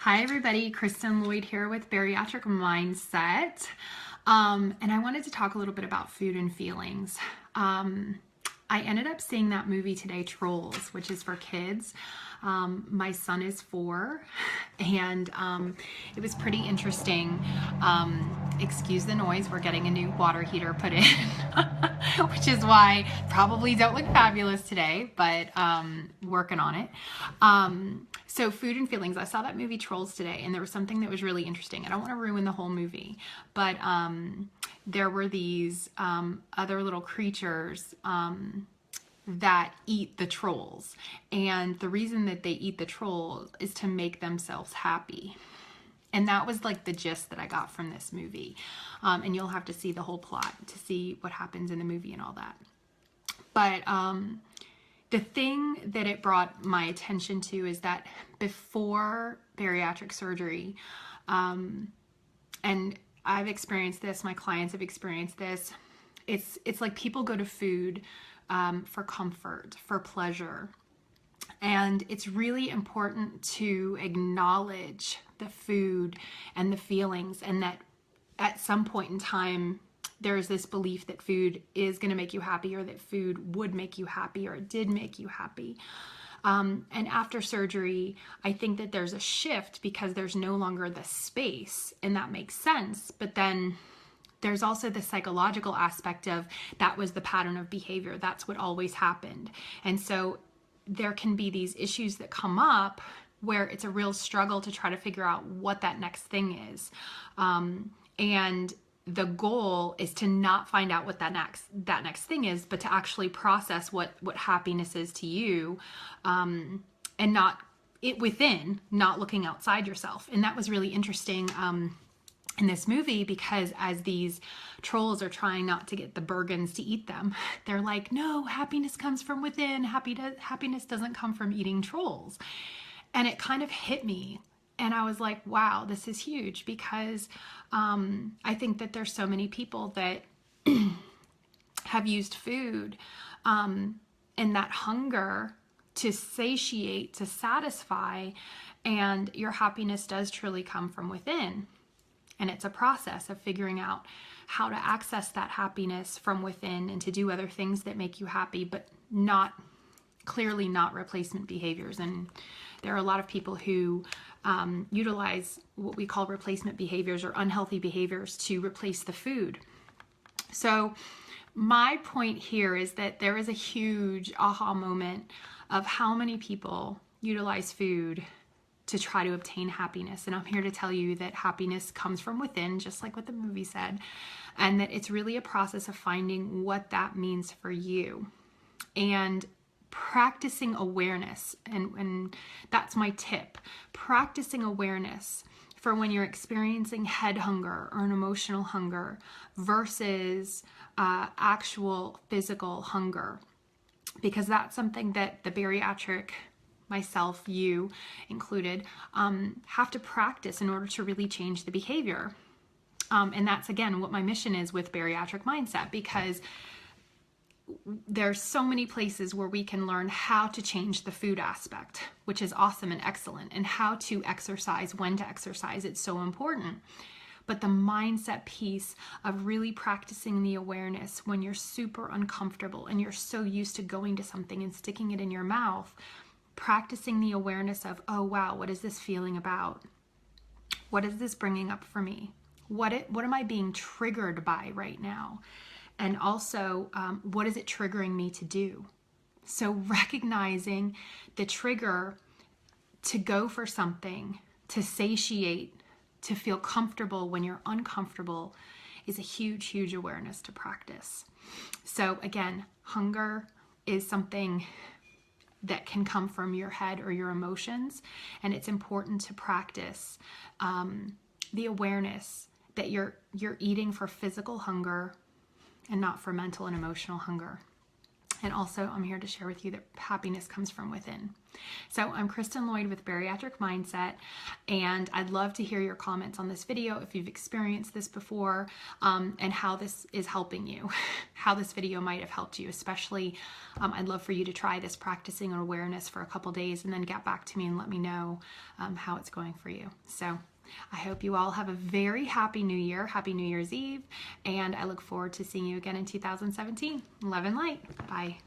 Hi everybody, Kristen Lloyd here with Bariatric Mindset. And I wanted to talk a little bit about food and feelings. I ended up seeing that movie today, Trolls, which is for kids. My son is 4, and it was pretty interesting. Excuse the noise, we're getting a new water heater put in, which is why probably don't look fabulous today, but working on it. So food and feelings, I saw that movie Trolls today, and there was something that was really interesting. I don't want to ruin the whole movie, but there were these other little creatures that eat the trolls. And the reason that they eat the trolls is to make themselves happy. And that was like the gist that I got from this movie. And you'll have to see the whole plot to see what happens in the movie and all that. But the thing that it brought my attention to is that before bariatric surgery, and I've experienced this, my clients have experienced this, it's like people go to food for comfort, for pleasure. And it's really important to acknowledge the food and the feelings, and that at some point in time, there's this belief that food is going to make you happy, or that food would make you happy, or it did make you happy. And after surgery, I think that there's a shift because there's no longer the space, and that makes sense. But then there's also the psychological aspect of that was the pattern of behavior. That's what always happened. And so there can be these issues that come up where it's a real struggle to try to figure out what that next thing is. And the goal is to not find out what that next thing is, but to actually process what happiness is to you, and not it within, not looking outside yourself. And that was really interesting in this movie, because as these trolls are trying not to get the Bergens to eat them, they're like, no, happiness comes from within. Happiness doesn't come from eating trolls. And it kind of hit me. And I was like, wow, this is huge, because I think that there's so many people that have used food and that hunger to satiate, to satisfy, and your happiness does truly come from within. And it's a process of figuring out how to access that happiness from within and to do other things that make you happy, but clearly not replacement behaviors. And there are a lot of people who utilize what we call replacement behaviors, or unhealthy behaviors, to replace the food. So my point here is that there is a huge aha moment of how many people utilize food to try to obtain happiness. And I'm here to tell you that happiness comes from within, just like what the movie said, and that it's really a process of finding what that means for you and practicing awareness. And that's my tip. Practicing awareness for when you're experiencing head hunger or an emotional hunger versus actual physical hunger, because that's something that the bariatric, myself, you included, have to practice in order to really change the behavior. And that's, again, what my mission is with Bariatric Mindset, because there's so many places where we can learn how to change the food aspect, which is awesome and excellent, and how to exercise, when to exercise. It's so important. But the mindset piece of really practicing the awareness when you're super uncomfortable and you're so used to going to something and sticking it in your mouth, practicing the awareness of, oh wow, what is this feeling about? What is this bringing up for me? What am I being triggered by right now? And also, what is it triggering me to do? So recognizing the trigger to go for something, to satiate, to feel comfortable when you're uncomfortable, is a huge, huge awareness to practice. So again, hunger is something that can come from your head or your emotions, and it's important to practice the awareness that you're eating for physical hunger and not for mental and emotional hunger. And also, I'm here to share with you that happiness comes from within. So I'm Kristen Lloyd with Bariatric Mindset, and I'd love to hear your comments on this video if you've experienced this before, and how this is helping you, how this video might have helped you. Especially, I'd love for you to try this practicing awareness for a couple days and then get back to me and let me know how it's going for you. So I hope you all have a very happy New Year, happy New Year's Eve, and I look forward to seeing you again in 2017. Love and light. Bye.